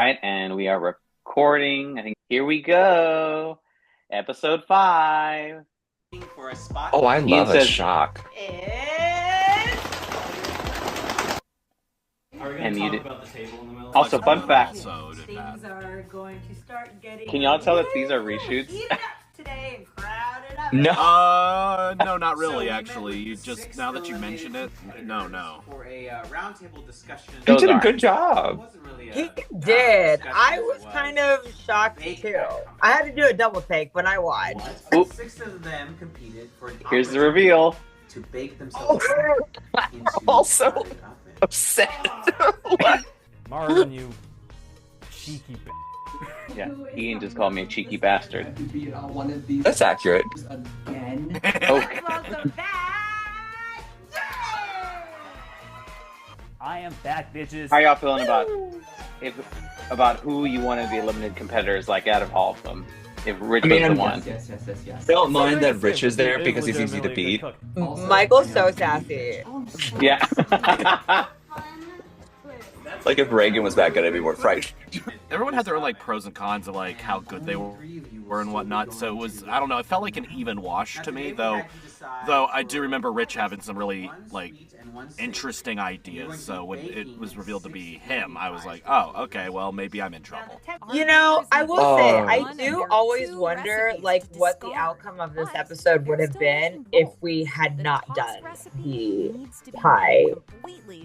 right, and we are recording. I think here we go. Episode 5. For a spot. Oh, I Ian love a says- shock. Are we And going you to did- talk about the table in the middle? Also, fun fact. Things are going to start getting. Can y'all tell that these are reshoots? Heated up today and crowded up. No. No, not really, So we actually. met You with just, 6 now that you eliminated mention it, no. For a roundtable discussion. You Those did a aren't. good It job. wasn't really He a did. discussion I as it was kind of shocked Bake too. that I had to do a double take when I watched. Oop. 6 of them competed for an Here's the opportunity reveal. to bake themselves into Also- a oven. Upset. Marvin, you cheeky b****. Yeah, Ian just called me a cheeky bastard. That's accurate. Again. Okay. Welcome back. I am back, bitches. How y'all feeling about who you want to be eliminated competitors, like out of all of them? If Rich I mean, was the I'm- one. Yes. I don't mind that Rich is there because he's easy to beat. Michael's so sassy. Yeah. Like if Reagan was that good, I'd be more frightened. Everyone had their own, like, pros and cons of, like, how good they were and whatnot, so it was, I don't know, it felt like an even wash to me, though I do remember Rich having some really, like, interesting ideas, so when it was revealed to be him, I was like, oh, okay, well, maybe I'm in trouble. You know, I will say, Oh. I do always wonder, like, what the outcome of this episode would have been if we had not done the pie,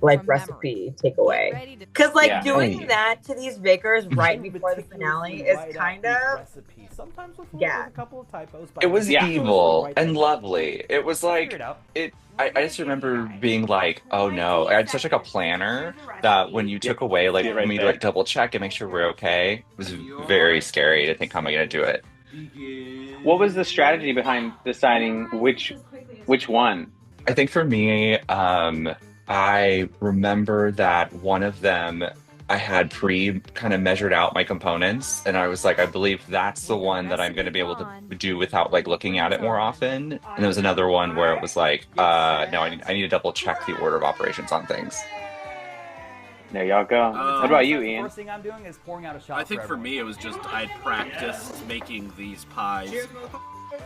like, recipe takeaway. Because, like, Yeah. doing that to these bakers right before the finale is kind of... Sometimes with Yeah. a couple of typos. But It was Yeah. evil and lovely. It was Figure like it out. I just remember being like, oh no. I had such like a planner that when you took away like Yeah, right me to there. like double check and make sure we're okay, it was very scary to think how am I gonna do it. What was the strategy behind deciding which one? I think for me, I remember that one of them I had kind of measured out my components, and I was like, I believe that's the one that I'm going to be able to do without like looking at it more often. And there was another one where it was like, no, I need to double check the order of operations on things. There y'all go. What about you, The Ian? first thing I'm doing is pouring out a shot. I think for everyone. me, it was just, I'd practiced making these pies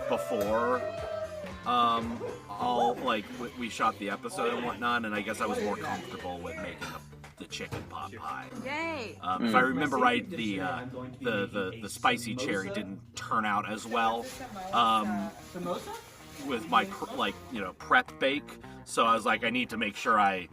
before, we shot the episode and whatnot, and I guess I was more comfortable with making the chicken pot pie. Yay. If I remember right, the spicy cherry didn't turn out as well with my prep bake. So I was like, I need to make sure I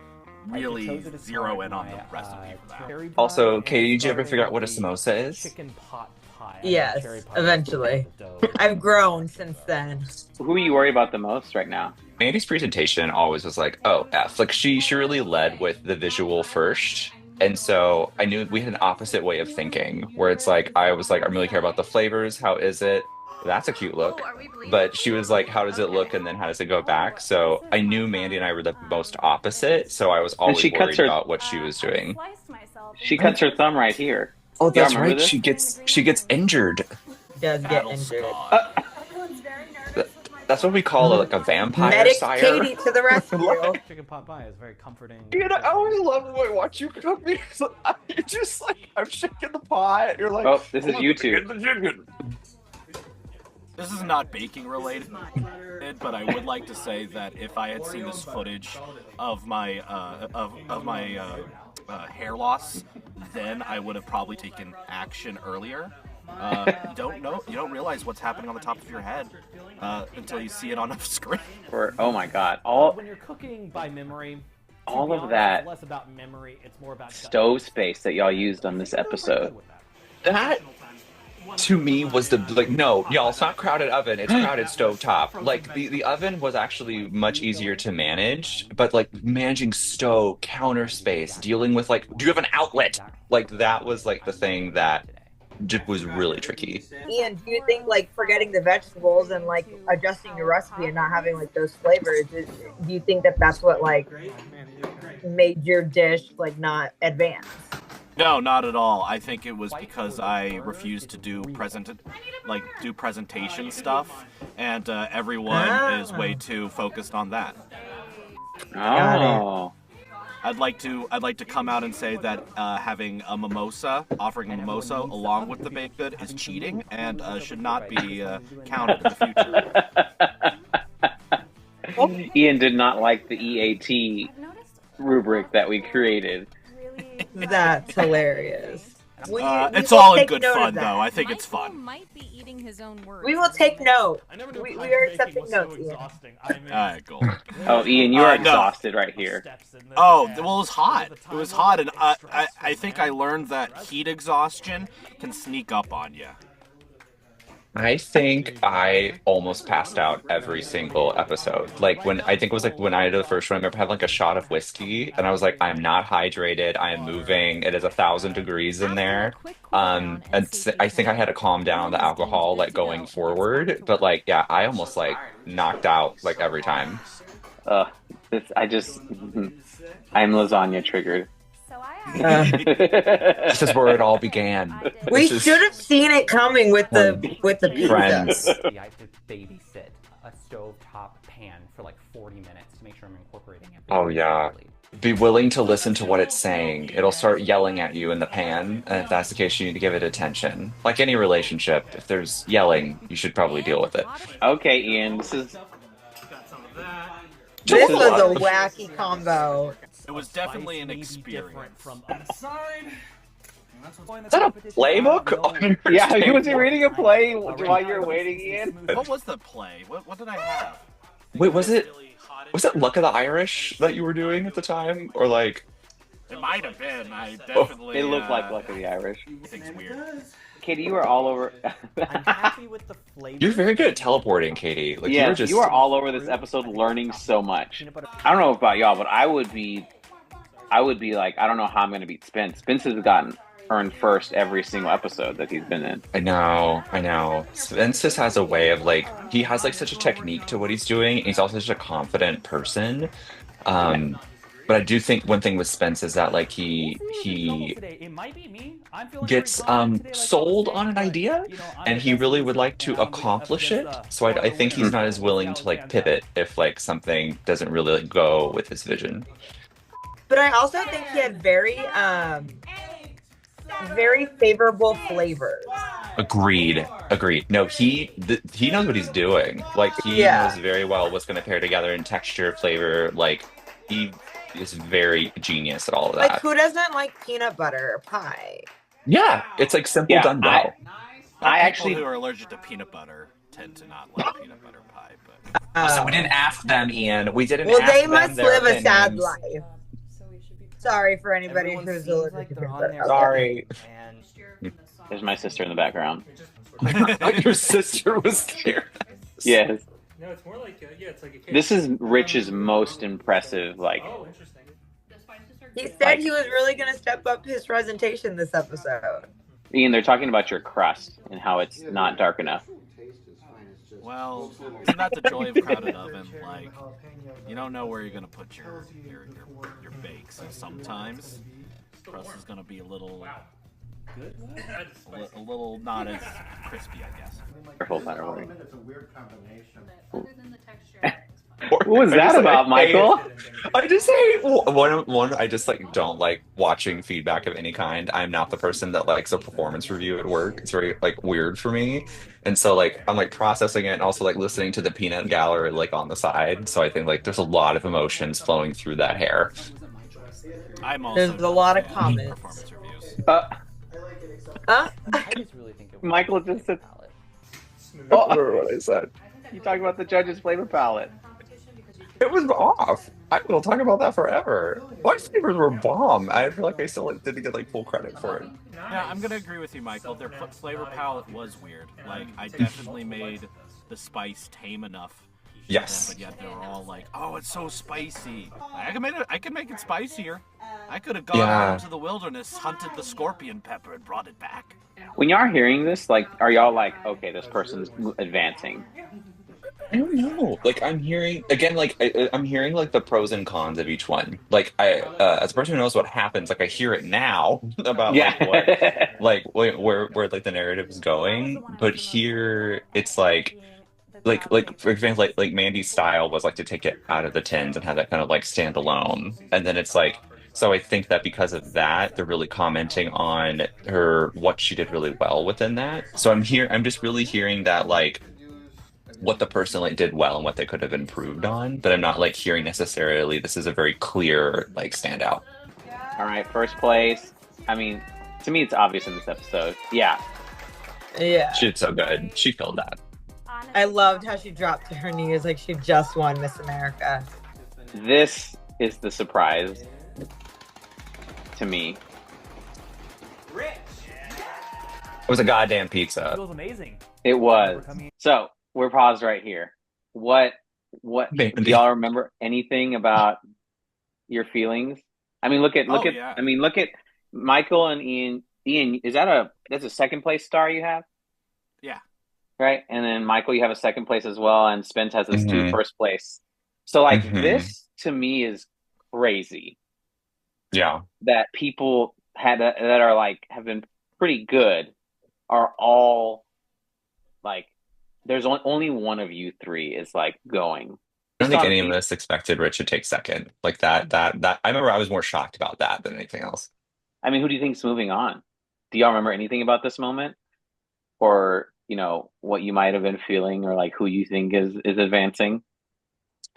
really zero in on the recipe for that. cherry pie Also, Katie, and did you ever figure out what a strawberry samosa is? Chicken pot pie. Yes, Cherry pie eventually. with dough. I've grown since then. Who are you worried about the most right now? Mandy's presentation always was like, oh, F. Like she really led with the visual first. And so I knew we had an opposite way of thinking where it's like, I was like, I really care about the flavors. How is it? That's a cute look. But she was like, how does it look? And then how does it go back? So I knew Mandy and I were the most opposite. So I was always she cuts worried her- about what she was doing. She cuts her thumb right here. Oh, Y'all that's remember right. this? She gets injured. Does get Battle injured. scar. That's what we call like a vampire Medic sire. Katie to the rescue. Chicken pot pie is very comforting. Dude, I always love when I watch you cook because you're just like, I'm shaking the pot. You're like, Oh, this is YouTube. This is not baking related, but I would like to say that if I had seen this footage of my hair loss, then I would have probably taken action earlier. You don't realize what's happening on the top of your head until you see it on a screen. Oh my God! When you're cooking by memory, to all be of honest, that it's less about memory, it's more about stove space that y'all used on this episode. That to me was the like no y'all, it's not crowded oven, it's crowded stovetop. Like the oven was actually much easier to manage, but like managing stove, counter space, dealing with like, do you have an outlet? Like that was like the thing that was really tricky. Ian, do you think like forgetting the vegetables and like adjusting your recipe and not having like those flavors, do you think that that's what like made your dish like not advance? No, not at all. I think it was because I refused to do presentation stuff, and everyone is way too focused on that. Oh, I'd like to come out and say that having a mimosa, offering a mimosa along with the baked good is cheating and should not be counted in the future. Ian did not like the EAT rubric that we created. That's hilarious. It's all in good fun, though. I think it's fun. We will take note. We are accepting notes, Ian. All right, cool. Oh, Ian, you are No. exhausted right here. Oh, well, it was hot. It was hot, and I think I learned that heat exhaustion can sneak up on you. I think I almost passed out every single episode. Like when I think it was like when I did the first one, I remember having like a shot of whiskey, and I was like, I'm not hydrated. I am moving. It is 1,000 degrees in there. I think I had to calm down the alcohol like going forward. But like, yeah, I almost like knocked out like every time. I'm lasagna triggered. This is where it all began. We should have seen it coming with the pizza. Friends. I have to babysit a stovetop pan for like 40 minutes to make sure I'm incorporating everything. Oh, yeah. properly. Be willing to listen to what it's saying. It'll start yelling at you in the pan, and if that's the case, you need to give it attention. Like any relationship, if there's yelling, you should probably deal with it. Okay, Ian, this This was a wacky combo. It was definitely an experience. Is that a playbook? Yeah, you was reading a play while you're waiting, Ian? What was the play? What did I have? Wait, was it Luck of the Irish that you were doing at the time? Or like... It might have been. I definitely... It looked like Luck of the Irish. Things weird. Katie, you were all over... I'm happy with the flavor. You're very good at teleporting, Katie. Like, Yeah, you were just... you are all over this episode learning so much. I don't know about y'all, but I would be like, I don't know how I'm going to beat Spence. Spence has earned first every single episode that he's been in. I know. Spence just has a way of like, he has like such a technique to what he's doing. And he's also such a confident person. But I do think one thing with Spence is that like he gets sold on an idea, and he really would like to accomplish it. So I think he's not as willing to like pivot if like something doesn't really like, go with his vision. But I also think he had very favorable flavors. Agreed. No, he knows what he's doing. Like he knows very well what's going to pair together in texture, flavor. Like he is very genius at all of that. Like who doesn't like peanut butter pie? Yeah, it's like simple done well. I actually People who are allergic to peanut butter tend to not like peanut butter pie, but So we didn't ask them, Ian. We didn't. Well, ask they them must their live a sad opinions. life. Sorry for anybody who's allergic to peanut butter. Sorry. there's my sister in the background. I thought your sister was there. Yes. No, it's more like it's like a cake. This is Rich's most impressive, like, Oh, interesting. He said he was really going to step up his presentation this episode. Ian, they're talking about your crust and how it's not dark enough. well, isn't that the joy of crowded oven? Like, you don't know where you're gonna put your bakes, and sometimes crust is gonna be a little not as crispy, I guess. Careful, Firewall. It's a weird combination. Other than the texture. What was that about, Michael? I just hate one. I just like don't like watching feedback of any kind. I'm not the person that likes a performance review at work. It's very like weird for me, and so like I'm like processing it and also like listening to the peanut gallery like on the side. So I think like there's a lot of emotions flowing through that hair. I'm also There's a lot of fan comments. performance reviews. I just really think it was Michael just said, I don't remember what I said. you talking about the judge's flavor palette. It was off. I will talk about that forever. My flavors were bomb. I feel like I still like, didn't get like full credit for it. Yeah, I'm gonna agree with you, Michael. Their flavor palette was weird. Like, I definitely made the spice tame enough. for Yes. them, but yet they were all like, "Oh, it's so spicy." I could make it spicier. I could have gone out into the wilderness, hunted the scorpion pepper, and brought it back. When y'all are hearing this, like, are y'all like, okay, this person's advancing? I don't know. Like I'm hearing again, like I'm hearing like the pros and cons of each one. Like I, as a person who knows what happens, like I hear it now about like where like the narrative is going. But here it's like for example, like Mandy's style was like to take it out of the tins and have that kind of like stand alone, and then it's like So I think that because of that, they're really commenting on her what she did really well within that. So I'm just really hearing that like what the person like did well and what they could have improved on, but I'm not like hearing necessarily this is a very clear like standout. All right, first place. I mean, to me, it's obvious in this episode. Yeah, Yeah. She did so good. She killed that. I loved how she dropped to her knees like she just won Miss America. this is the surprise to me. It was a goddamn pizza. It was amazing. It was. So we're paused right here. What do y'all remember anything about your feelings? I mean, look at Yeah. I mean, look at Michael and Ian. Ian, that's a second place star you have? Yeah. Right? And then Michael, you have a second place as well, and Spence has his two Mhm. first place. So like Mhm. this to me is crazy Yeah. that people that are like have been pretty good are all like there's only one of you three is like going. I don't think Based on any of us expected Rich to take second. Like that I remember I was more shocked about that than anything else. I mean, who do you think's moving on? Do y'all remember anything about this moment? Or, what you might have been feeling or like who you think is advancing?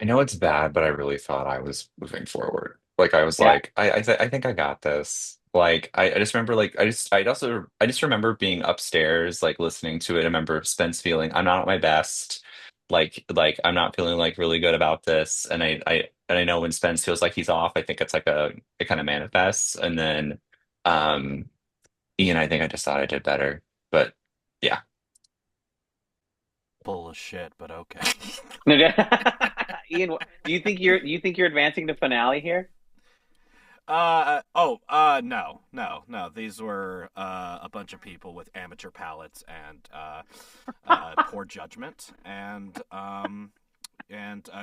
I know it's bad, but I really thought I was moving forward. Like I was Yeah. like, I think I got this. Like I just remember like I just remember being upstairs, like listening to it. I remember Spence feeling I'm not at my best. Like I'm not feeling like really good about this. And I know when Spence feels like he's off, I think it's like it kind of manifests. And then um Ian, I think I just thought I did better. But yeah. Bullshit, but okay. Ian, do you think you're advancing to finale here? No. These were a bunch of people with amateur palates and poor judgment, and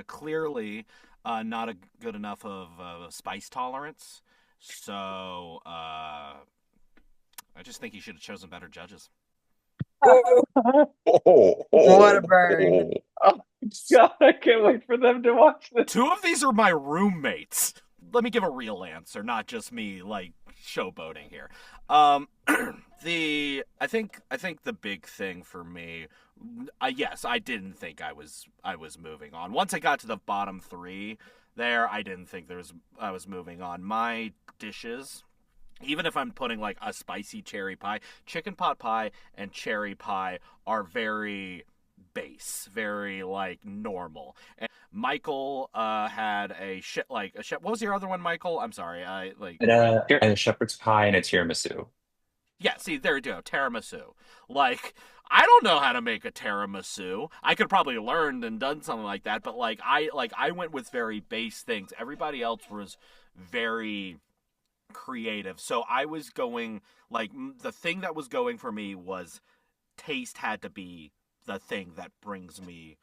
clearly not a good enough of spice tolerance. So I just think you should have chosen better judges. What a burn. Oh God, I can't wait for them to watch this. Two of these are my roommates. Let me give a real answer, not just me like showboating here. I think the big thing for me, yes, I didn't think I was moving on. Once I got to the bottom three, there, I didn't think I was moving on. My dishes, even if I'm putting like a spicy cherry pie, chicken pot pie and cherry pie are very base, very like normal. And Michael had what was your other one, Michael? I'm sorry, And a shepherd's pie and a tiramisu. yeah, see, there you go, tiramisu. Like, I don't know how to make a tiramisu. I could probably learned and done something like that, but I went with very base things. Everybody else was very creative. So I was going like the thing that was going for me was taste had to be the thing that brings me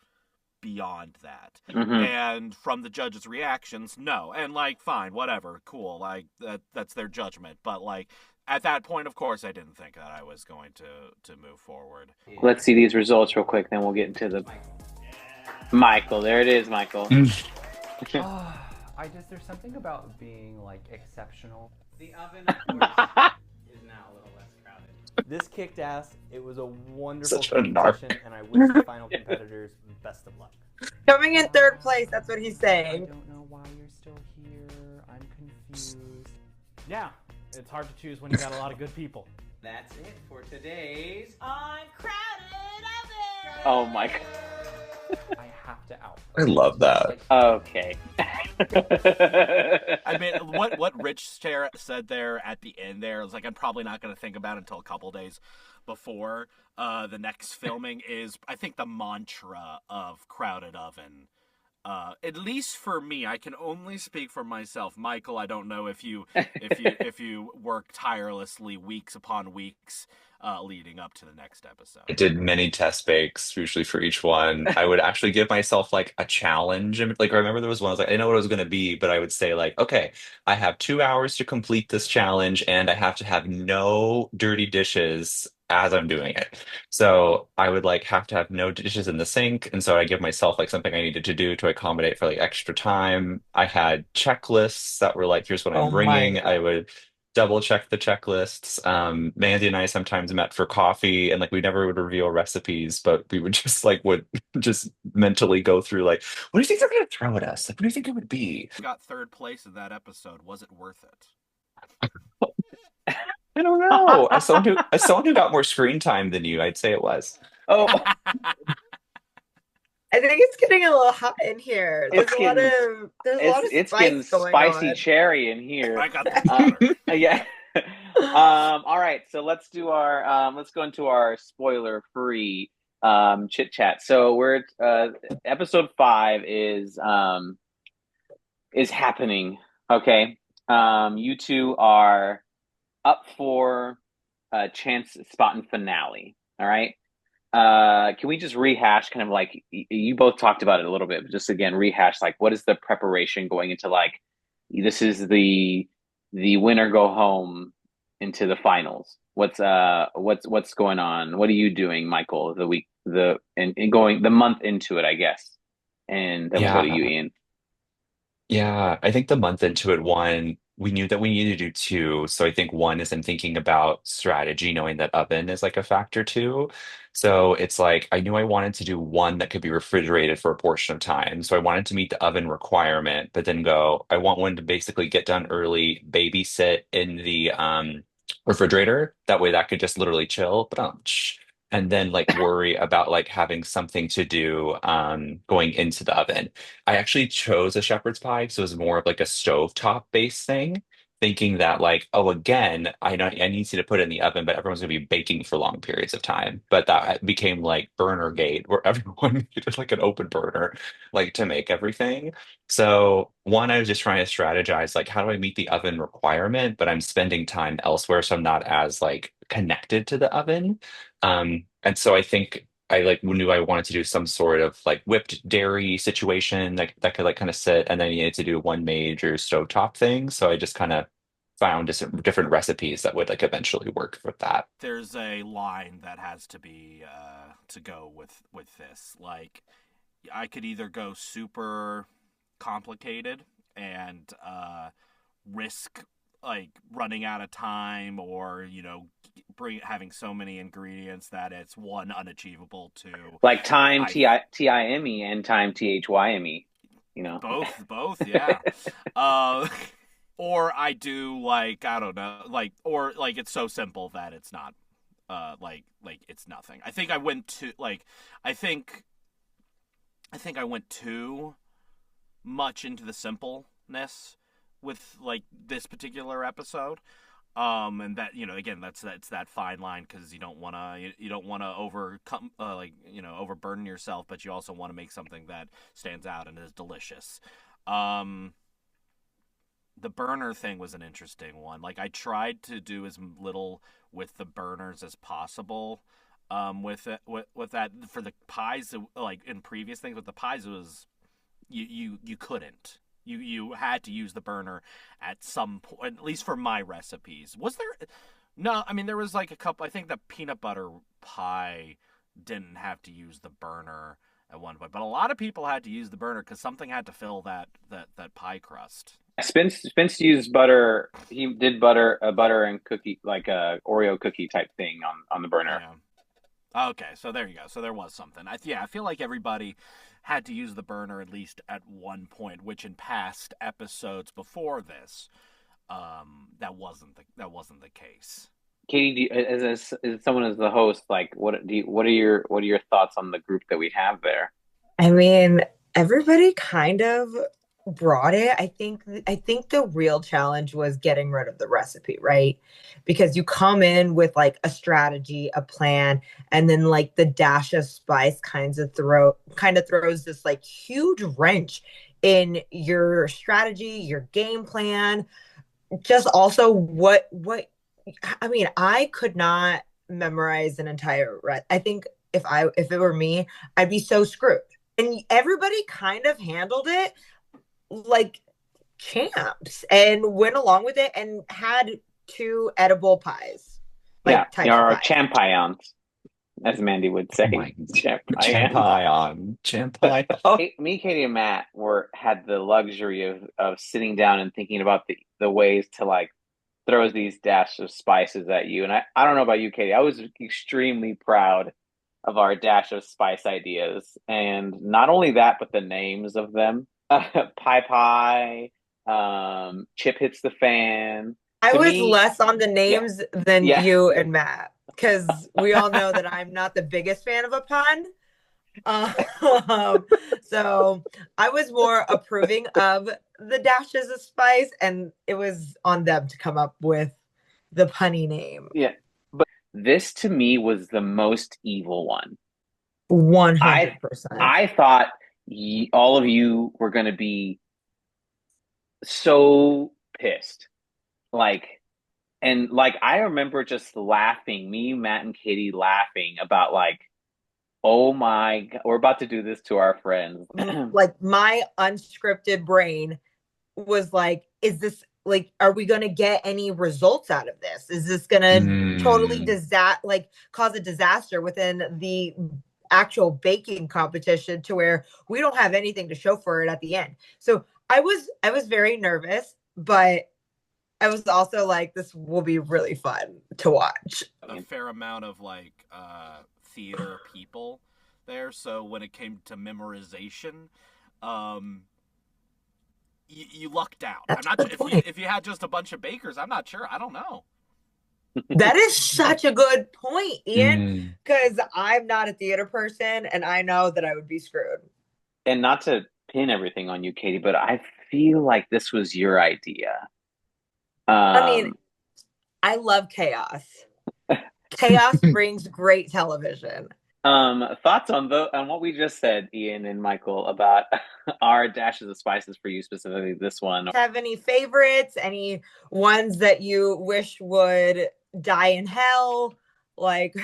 beyond that. Mm-hmm. And from the judges' reactions, no. And like fine, whatever, cool. Like that's their judgment, but like at that point, of course, I didn't think that I was going to move forward. Let's see these results real quick, then we'll get into the Michael. There it is, Michael. There's something about being like exceptional. The oven, of course, is now a little less crowded. This kicked ass. It was a wonderful Such a narc. competition, and I wish the final competitors best of luck. Coming in third place, that's what he's I saying. don't know why you're still here. I'm confused. Yeah, it's hard to choose when you got a lot of good people. That's it for today's Uncrowded oven. Oh my God. I have to out. I love that. Okay. I mean, what Rich said there at the end there is like, I'm probably not going to think about it until a couple days before the next filming is, I think, the mantra of Crowded Oven. At least for me, I can only speak for myself. Michael, I don't know if you work tirelessly weeks upon weeks leading up to the next episode. I did many test bakes, usually for each one. I would actually give myself like a challenge. And like I remember there was one I was like, I didn't know what it was going to be, but I would say like, okay, I have 2 hours to complete this challenge, and I have to have no dirty dishes as I'm doing it. So I would like have to have no dishes in the sink. And so I give myself like something I needed to do to accommodate for like extra time. I had checklists that were like, here's what I'm Oh my bringing. I God. would double check the checklists. Mandy and I sometimes met for coffee and like we never would reveal recipes, but we would just like would just mentally go through like, what do you think they're gonna throw at us? Like, what do you think it would be? Got third place in that episode. Was it worth it? I don't know. As someone who got more screen time than you, I'd say it was. Oh, I think it's getting a little hot in here. There's It's a lot getting- of it's getting spice going spicy on. cherry in here. I got the water. Yeah. All right, so let's do our let's go into our spoiler free chit chat. So we're episode 5 is happening. Okay. You two are up for a chance spot in finale. All right. Can we just rehash kind of like you both talked about it a little bit, but just again rehash like what is the preparation going into like this is the winner go home into the finals. What's going on? What are you doing, Michael, the week and going the month into it, I guess. And then we'll go to you, Yeah. Ian. Yeah, I think the month into it, one, we knew that we needed to do two. So I think one is I'm thinking about strategy, knowing that oven is like a factor too. So it's like I knew I wanted to do one that could be refrigerated for a portion of time. So I wanted to meet the oven requirement, but then go, I want one to basically get done early, babysit in the refrigerator. That way that could just literally chill. But and then like worry about like having something to do going into the oven. I actually chose a shepherd's pie, so it was more of like a stovetop based thing, thinking that like, oh, again, I know I need you to put it in the oven, but everyone's gonna be baking for long periods of time. But that became like burner gate, where everyone needed like an open burner, like to make everything. So one, I was just trying to strategize, like, how do I meet the oven requirement, but I'm spending time elsewhere, so I'm not as like connected to the oven. And so I think I like knew I wanted to do some sort of like whipped dairy situation that could like kind of sit, and then you needed to do one major stovetop thing. So I just kind of found different recipes that would like eventually work for that. There's a line that has to be to go with this. Like, I could either go super complicated and risk like running out of time, or having so many ingredients that it's one unachievable, two Like time I time and time thyme. both yeah. uh or I do like, I don't know, like, or like it's so simple that it's not like it's nothing. I think I went to like I think I went too much into the simpleness with like this particular episode. And that, again, that's that fine line, because you don't want to overcome overburden yourself, but you also want to make something that stands out and is delicious. The burner thing was an interesting one. Like, I tried to do as little with the burners as possible. With that for the pies, like in previous things with the pies, it was you couldn't. You had to use the burner at some point, at least for my recipes. Was there? No, I mean, there was like a couple. I think the peanut butter pie didn't have to use the burner at one point, but a lot of people had to use the burner because something had to fill that pie crust. Spence used butter. He did butter and cookie, like a Oreo cookie type thing on the burner. Yeah. Okay, so there you go. So there was something. I feel like everybody had to use the burner at least at one point, which in past episodes before this, that wasn't the case. Katie, as someone as the host, like what are your thoughts on the group that we have there? I mean, everybody kind of brought it. I think the real challenge was getting rid of the recipe, right? Because you come in with like a strategy, a plan, and then like the dash of spice kind of throws this like huge wrench in your strategy, your game plan. Just also what I mean, I could not memorize an entire I think if it were me, I'd be so screwed. And everybody kind of handled it like champs and went along with it and had 2 edible pies. like types of or pies. champignons, as Mandy would say. Champion. Me, Katie, and Matt had the luxury of sitting down and thinking about the ways to like throw these dash of spices at you. And I don't know about you, Katie. I was extremely proud of our dash of spice ideas, and not only that, but the names of them. Pie, Chip hits the fan. I To was me, less on the names than Yeah. you and Matt, because we all know that I'm not the biggest fan of a pun. So I was more approving of the dashes of spice, and it was on them to come up with the punny name. Yeah, but this to me was the most evil one. 100%. I thought all of you were going to be so pissed. I remember just laughing, me, Matt, and Katie laughing about like, oh my God, we're about to do this to our friends. Like my unscripted brain was like, is this like, are we going to get any results out of this? Is this going to totally cause a disaster within the actual baking competition to where we don't have anything to show for it at the end? So I was very nervous, but I was also like, this will be really fun to watch. A fair amount of like theater people there, so when it came to memorization, you lucked out. That's I'm not if you had just a bunch of bakers, I'm not sure. I don't know. That is such a good point, Ian, because I'm not a theater person and I know that I would be screwed. And not to pin everything on you, Katie, but I feel like this was your idea. I mean, I love chaos. Chaos brings great television. Thoughts on what we just said, Ian and Michael, about our dashes of spices for you, specifically this one? Have any favorites? Any ones that you wish would die in hell? Like,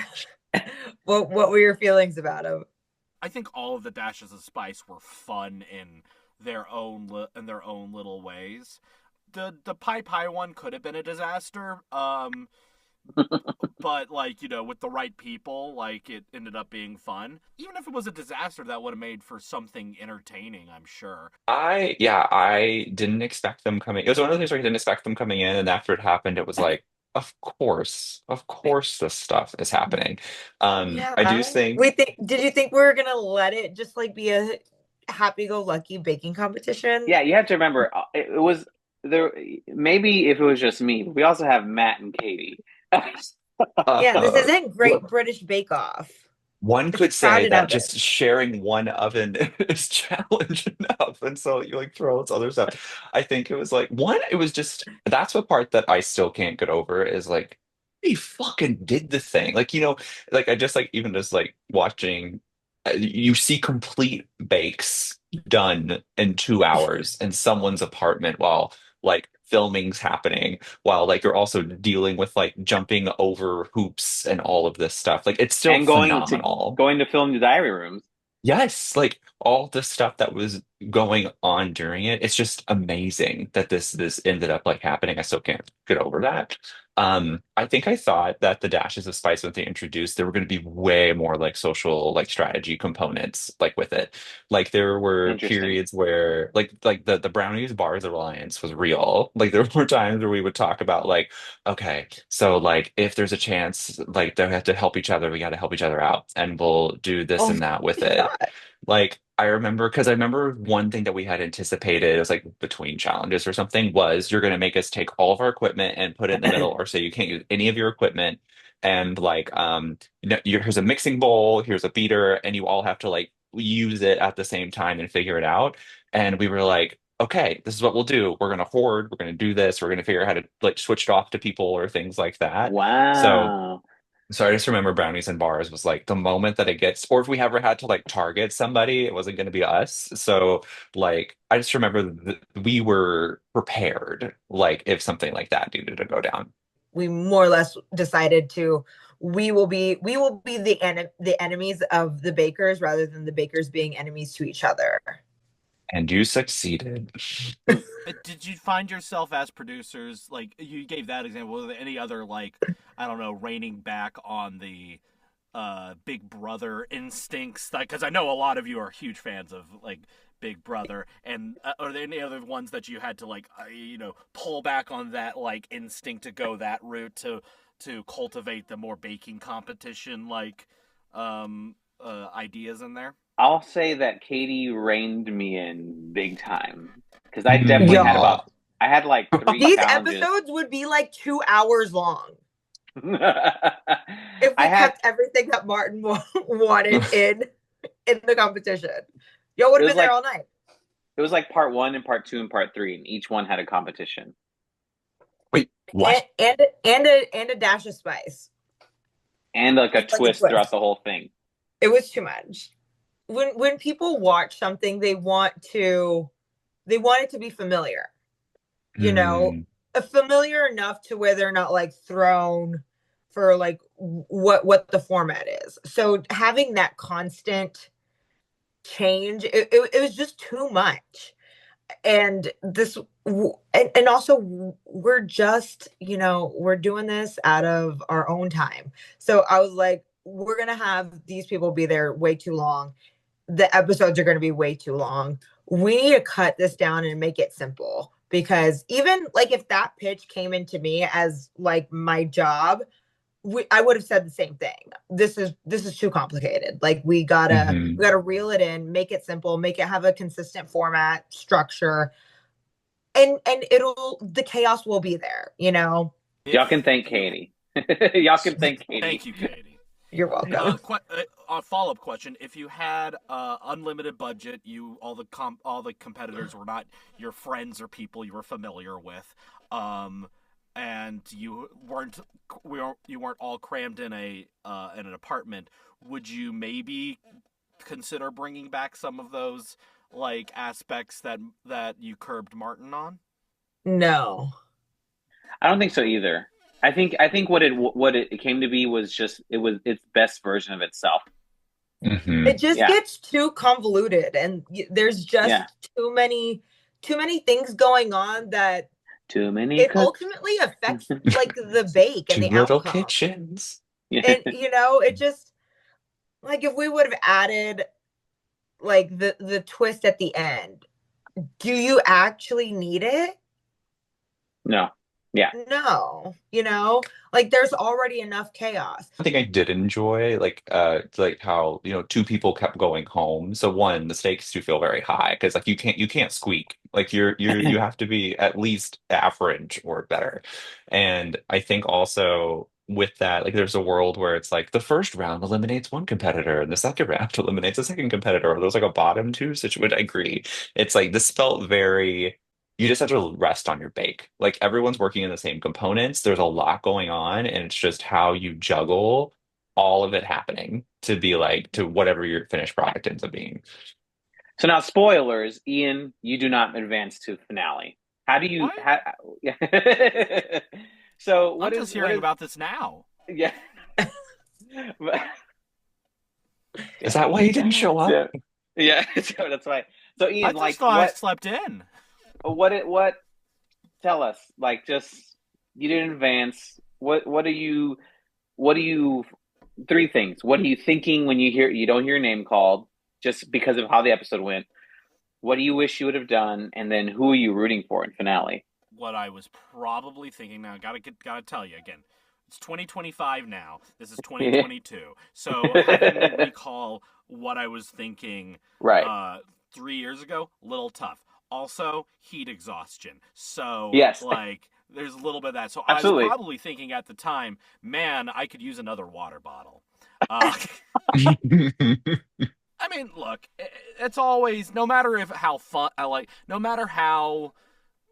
what were your feelings about them? I think all of the dashes of spice were fun in their own little ways. The pie one could have been a disaster. But like, with the right people, like it ended up being fun. Even if it was a disaster, that would have made for something entertaining, I'm sure. I didn't expect them coming. It was one of the things where I didn't expect them coming in, and after it happened, it was like, of course, this stuff is happening. I do think. Did you think we were gonna let it just like be a happy-go-lucky baking competition? Yeah, you have to remember, it was there. Maybe if it was just me, we also have Matt and Katie. Yeah, this isn't Great British Bake Off. One could say that just sharing one oven is challenge enough, and so you like throw its other stuff. I think it was like it was just that's the part that I still can't get over is like he fucking did the thing. Like, like I just like even just like watching you see complete bakes done in 2 hours in someone's apartment while like filming's happening, while like you're also dealing with like jumping over hoops and all of this stuff. Like it's still and phenomenal. Going to film the diary rooms. Yes, like all the stuff that was going on during it. It's just amazing that this ended up like happening. I still can't get over that. I think I thought that the dashes of spice when they introduced, there were going to be way more like social like strategy components like with it. Like there were periods where like the brownies bars alliance was real. Like there were times where we would talk about like, okay, so like if there's a chance like they have to help each other, we got to help each other out, and we'll do this and that with it. Like I remember one thing that we had anticipated, it was like between challenges or something, was you're going to make us take all of our equipment and put it in the middle, or say you can't use any of your equipment, and like here's a mixing bowl, here's a beater, and you all have to like use it at the same time and figure it out. And we were like, okay, this is what we'll do. We're going to hoard. We're going to do this. We're going to figure out how to like switch it off to people or things like that. Wow. So I just remember brownies and bars was like the moment that it gets, or if we ever had to like target somebody, it wasn't going to be us. So like I just remember that we were prepared, like if something like that needed to go down. We more or less decided we will be the enemies of the bakers rather than the bakers being enemies to each other. And you succeeded. Did you find yourself as producers, like you gave that example, were there any other, like, I don't know, reining back on the Big Brother instincts? Like, because I know a lot of you are huge fans of like Big Brother, and are there any other ones that you had to like, pull back on that like instinct to go that route to cultivate the more baking competition like ideas in there? I'll say that Katie reined me in big time because I definitely had Y'all, about I had like three these challenges. episodes would be like 2 hours long I if we had kept everything that Martin wanted in the competition. Y'all would it have was been there like all night. it was like part one and part two and part three, and each one had a competition. Wait, what? And a dash of spice. And like a Like a twist twist. throughout the whole thing. It was too much. When people watch something, they want it to be familiar. Familiar enough to where they're not like thrown for like what the format is. So having that constant change, it was just too much. And and also we're just, we're doing this out of our own time. So I was like, we're gonna have these people be there way too long. The episodes are going to be way too long. We need to cut this down and make it simple, because even like if that pitch came into me as like my job, I would have said the same thing. This is too complicated. Like we gotta reel it in, make it simple, make it have a consistent format, structure, and the chaos will be there. Y'all can thank Katie. Y'all can thank Katie. Thank you, Katie. You're welcome. A follow-up question: if you had unlimited budget, all the competitors were not your friends or people you were familiar with, and you weren't all crammed in an apartment, would you maybe consider bringing back some of those like aspects that you curbed Martin on? No. I don't think so either. I think what it came to be was just it was its best version of itself. It just gets too convoluted, and there's just too many things going on that it ultimately affects like the bake and the little outcome. kitchens. And it just, like, if we would have added like the twist at the end, do you actually need it? No. Yeah. No, like there's already enough chaos. I think I did enjoy like how two people kept going home. So one, the stakes do feel very high because like you can't squeak. Like you have to be at least average or better. And I think also with that, like there's a world where it's like the first round eliminates one competitor and the second round eliminates a second competitor, or there's like a bottom two situation. I agree. It's like this felt very, you just have to rest on your bake. Like everyone's working in the same components. There's a lot going on, and it's just how you juggle all of it happening to be like to whatever your finished product ends up being. So now, spoilers, Ian, you do not advance to finale. How do you? So I'm just hearing about this now. Yeah. Is that why you didn't show up? Yeah. So that's why. So Ian, I thought I slept in. What? Tell us. Like, just you didn't advance. What are you? Three things. What are you thinking when you don't hear your name called, just because of how the episode went? What do you wish you would have done? And then who are you rooting for in finale? What I was probably thinking now, gotta tell you again. It's 2025 now. This is 2022. So having me recall what I was thinking 3 years ago, a little tough. Also, heat exhaustion. So yes. Like there's a little bit of that. So Absolutely. I was probably thinking at the time, man, I could use another water bottle. I mean, look, it's always, no matter no matter how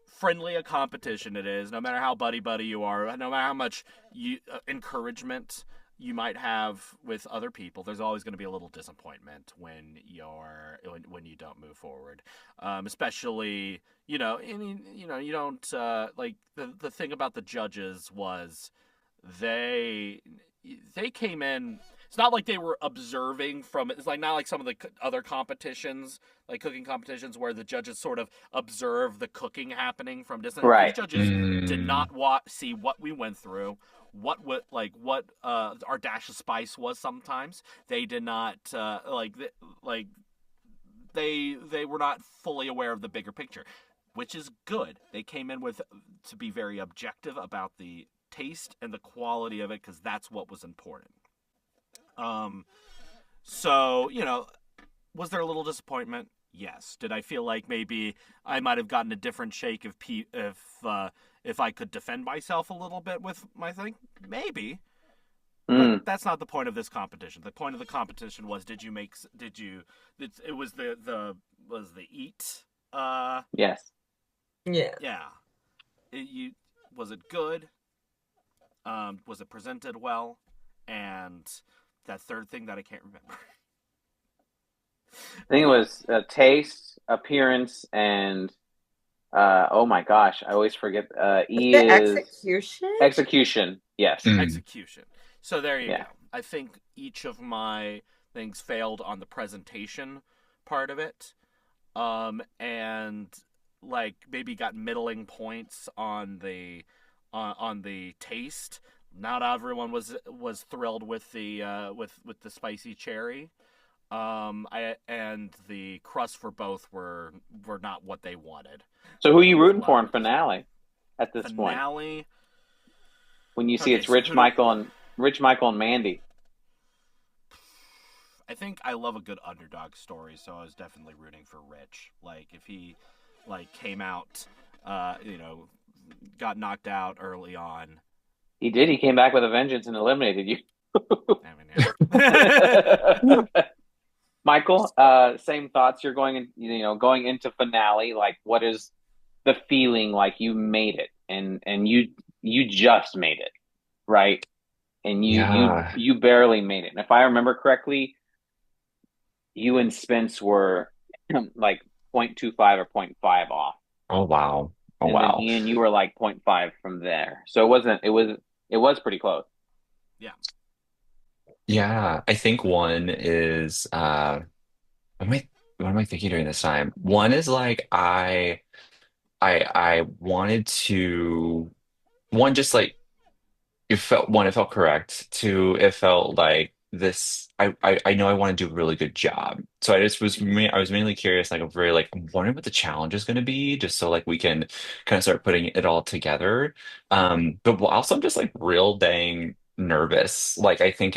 friendly a competition it is, no matter how buddy you are, no matter how much encouragement you might have with other people, there's always going to be a little disappointment when you don't move forward. Especially, you don't like the thing about the judges was they came in. It's not like they were observing from it. It's like not like some of the other competitions, like cooking competitions, where the judges sort of observe the cooking happening from distance. These Right. judges did not see what we went through, what our dash of spice was. Sometimes they did not they were not fully aware of the bigger picture, which is good. They came in with to be very objective about the taste and the quality of it, because that's what was important. So, was there a little disappointment? Yes. Did I feel like maybe I might have gotten a different shake if I could defend myself a little bit with my thing? Maybe. But that's not the point of this competition. The point of the competition was, it was the eat. Yes. Yeah. Yeah. Was it good? Was it presented well? And that third thing that I can't remember. I think it was taste, appearance, and oh my gosh, I always forget. E the is execution. Execution. Yes. Execution. So there you Yeah. go. I think each of my things failed on the presentation part of it, and like maybe got middling points on the taste. Not everyone was thrilled with the with the spicy cherry. And the crust for both were not what they wanted. So who are you rooting for in finale at this point? Finale. When you see it's Rich Michael and Mandy. I think I love a good underdog story, so I was definitely rooting for Rich. Like if he came out, got knocked out early on. He did. He came back with a vengeance and eliminated you. Michael, same thoughts. You're going into finale. Like, what is the feeling like? You made it, and you just made it, right? And you barely made it. And if I remember correctly, you and Spence were like 0.25 or 0.5 off. Oh wow! Oh and wow! Then Ian, you were like 0.5 from there. So it wasn't. It was pretty close. Yeah. Yeah, I think one is what am I thinking during this time? One is like I wanted to one just like it felt correct. Two, it felt like this I know I want to do a really good job. So I was mainly curious, like I'm very like I'm wondering what the challenge is going to be, just so like we can kind of start putting it all together. But also I'm just like real dang nervous. Like I think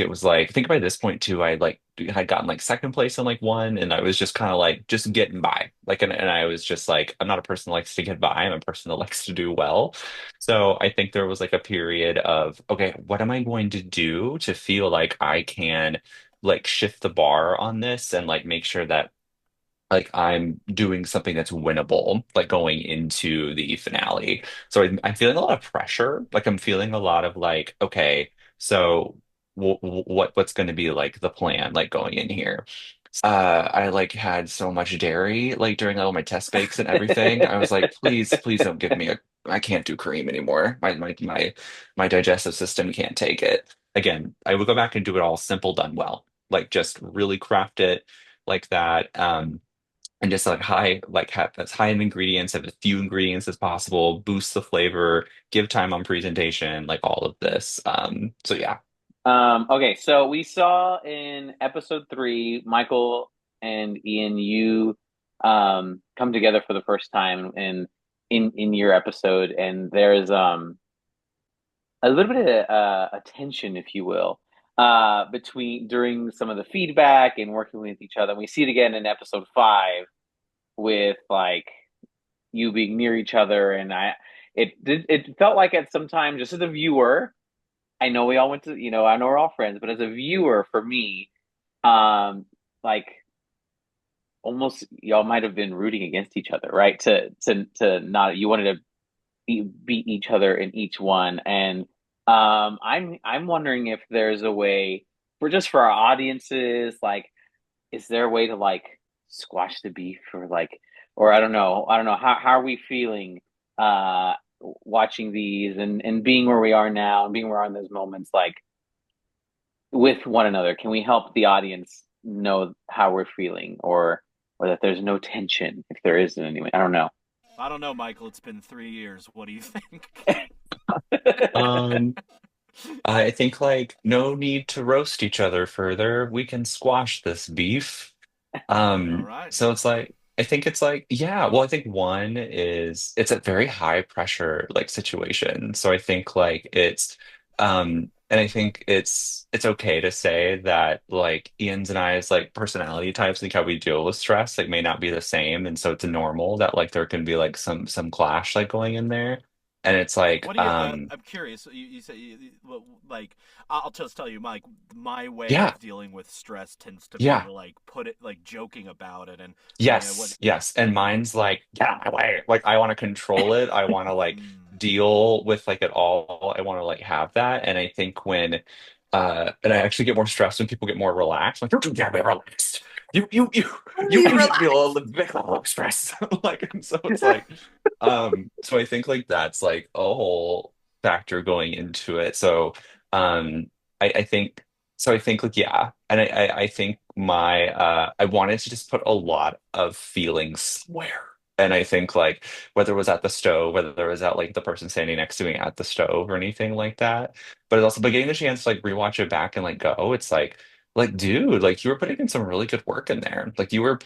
by this point too, I like had gotten like second place in like one, and I was just kind of like just getting by. Like and I was just like I'm not a person that likes to get by. I'm a person that likes to do well. So I think there was like a period of, okay, what am I going to do to feel like I can like shift the bar on this and like make sure that like I'm doing something that's winnable, like going into the finale. So I'm feeling a lot of pressure. Like I'm feeling a lot of like, okay, so what's going to be like the plan, like going in here? I like had so much dairy like during all my test bakes and everything. I was like, please don't give me I can't do cream anymore. My digestive system can't take it. Again, I would go back and do it all simple, done well. Like just really craft it like that. And just like have as high in ingredients, have as few ingredients as possible, boost the flavor, give time on presentation, like all of this. So yeah. Okay, so we saw in episode 3, Michael and Ian, you come together for the first time in your episode, and there's a little bit of a tension, if you will, between during some of the feedback and working with each other. We see it again in episode 5 with like you being near each other, and it felt like at some time, just as a viewer. I know we all went to, I know we're all friends, but as a viewer, for me, like almost y'all might have been rooting against each other, right? To not, you wanted to beat each other in each one, and I'm wondering if there's a way for our audiences, like, is there a way to like squash the beef or like, or I don't know, how are we feeling? Watching these and being where we are now and being where we are in those moments, like with one another? Can we help the audience know how we're feeling, or that there's no tension if there isn't any? I don't know. I don't know, Michael. It's been 3 years. What do you think? Um, I think like no need to roast each other further. We can squash this beef. All right. So it's like I think it's like yeah, well I think one is it's a very high pressure like situation. So I think like it's and I think it's okay to say that like Ian's and I's like personality types, like how we deal with stress, like may not be the same. And so it's normal that like there can be like some clash like going in there. And it's like What do you? I'm curious. You say well, like I'll just tell you, Mike. My way yeah, of dealing with stress tends to be yeah. to like put it like joking about it and putting it what. Yes, yes. And mine's like, get out of my way. Like I want to control it. I want to like Mm. deal with like it all. I want to like have that. And I think when and I actually get more stressed when people get more relaxed. Like, you're too damn relaxed. You You need to be a relax. little bit more stressed. Like and so it's like so I think like that's like a whole factor going into it. So um I think so I think like yeah, and I think my I wanted to just put a lot of feelings somewhere. And I think like whether it was at the stove, whether it was at like the person standing next to me at the stove or anything like that. But it's also but getting the chance to like rewatch it back and like go, it's like dude, like you were putting in some really good work in there. Like you were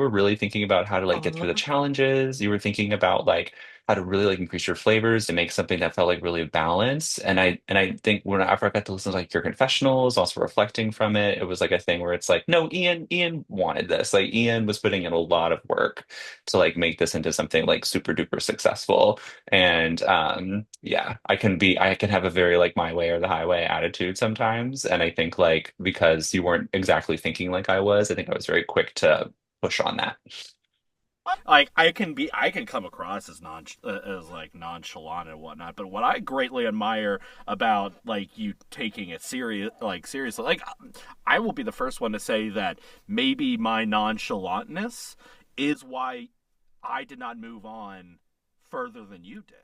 really thinking about how to like get through the Aw. challenges. You were thinking about like how to really like increase your flavors to make something that felt like really balanced. And I think when after I got to listen to like your confessionals, also reflecting from it, it was like a thing where it's like, no, Ian wanted this. Like Ian was putting in a lot of work to like make this into something like super duper successful. And yeah, I can have a very like my way or the highway attitude sometimes. And I think like because you weren't exactly thinking like I was, I think I was very quick to push on that. Like I can come across as as like nonchalant and whatnot, but what I greatly admire about like you taking it seriously, like I will be the first one to say that maybe my nonchalantness is why I did not move on further than you did.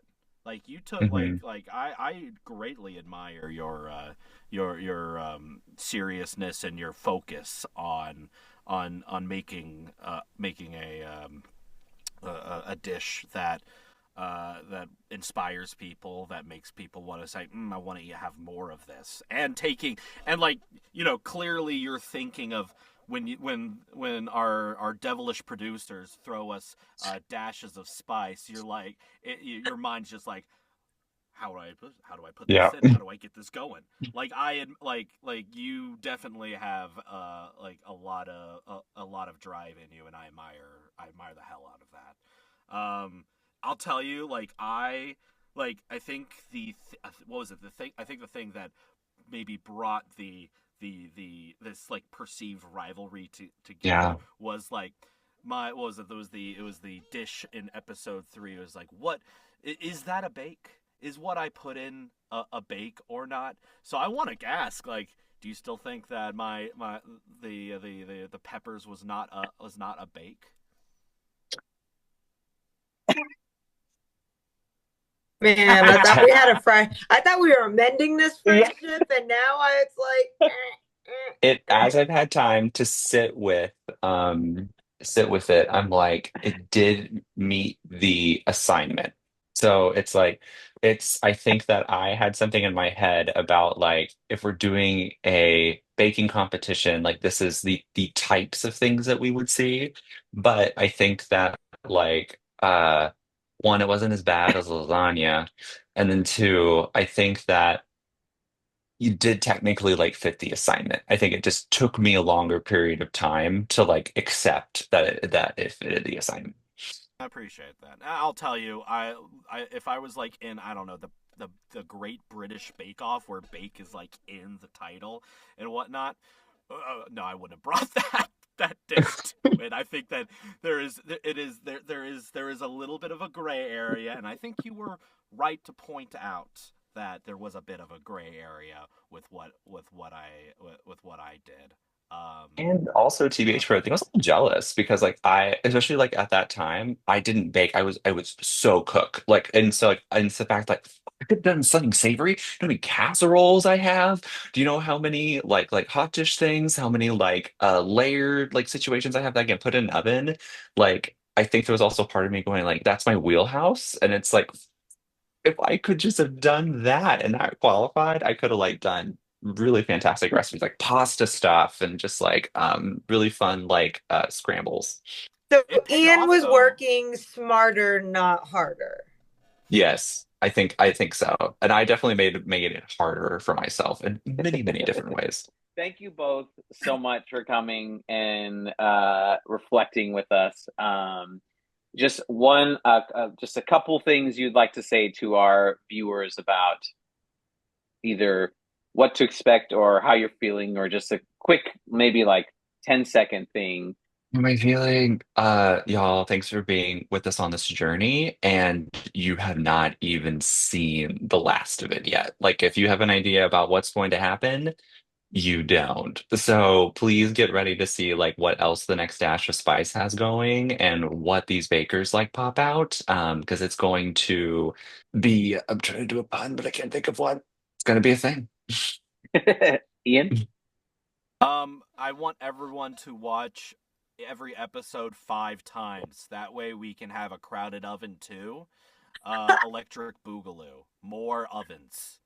Like you took Hmm. I greatly admire your seriousness and your focus on making a dish that that inspires people, that makes people want to say, I want to have more of this, and taking and like clearly you're thinking of when our devilish producers throw us dashes of spice, you're like your mind's just like how do I put this Yeah. in? How do I get this going? Like like you definitely have a lot of drive in you, and I admire the hell out of that. I'll tell you, I think what was it? The thing I think the thing that maybe brought the this like perceived rivalry together Yeah. was like my what was it? It was the dish in episode 3. It was like, what is that a bake? Is what I put in a bake or not? So I want to ask, like, do you still think that my the peppers was not a bake? Man, I thought we had a friend. I thought we were mending this friendship, and now it's like, It eh, as I've had time to sit with it, I'm like it did meet the assignment. So it's like it's I think that I had something in my head about like if we're doing a baking competition, like this is the types of things that we would see. But I think that like one, it wasn't as bad as lasagna. And then two, I think that you did technically like fit the assignment. I think it just took me a longer period of time to like accept that it fitted the assignment. I appreciate that. I'll tell you, I if I was like in I don't know the Great British Bake Off where bake is like in the title and whatnot, no, I wouldn't have brought that dish to it. I think that there is a little bit of a gray area, and I think you were right to point out that there was a bit of a gray area with what I did. And also TBH for I think I was a little jealous because like I especially like at that time I didn't bake. I was so cook. Like and so like and it's the fact like I could have done something savory. You know how many casseroles I have? Do you know how many like hot dish things? How many like layered like situations I have that I can put in an oven? Like I think there was also part of me going like, that's my wheelhouse, and it's like if I could just have done that and not qualified, I could have like done really fantastic recipes like pasta stuff and just like really fun like scrambles. So It paid Ian off was though. working smarter, not harder. Yes, I think so. And I definitely made it harder for myself in many, many different ways. Thank you both so much for coming and reflecting with us. Just a couple things you'd like to say to our viewers about either what to expect or how you're feeling, or just a quick, maybe like 10-second thing. Am I feeling, y'all, thanks for being with us on this journey. And you have not even seen the last of it yet. Like, if you have an idea about what's going to happen, you don't. So please get ready to see like what else the next dash of spice has going and what these bakers like pop out. Because it's going to be, I'm trying to do a pun, but I can't think of one. It's gonna be a thing. Ian? I want everyone to watch every episode 5 times. That way we can have a crowded oven too. Electric Boogaloo. More ovens.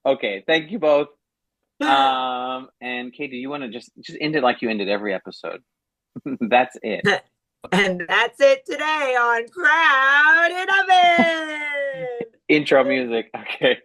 Okay, thank you both. And Kate, do you want to just end it like you ended every episode? That's it. And that's it today on Crowded Oven. Intro music. Okay.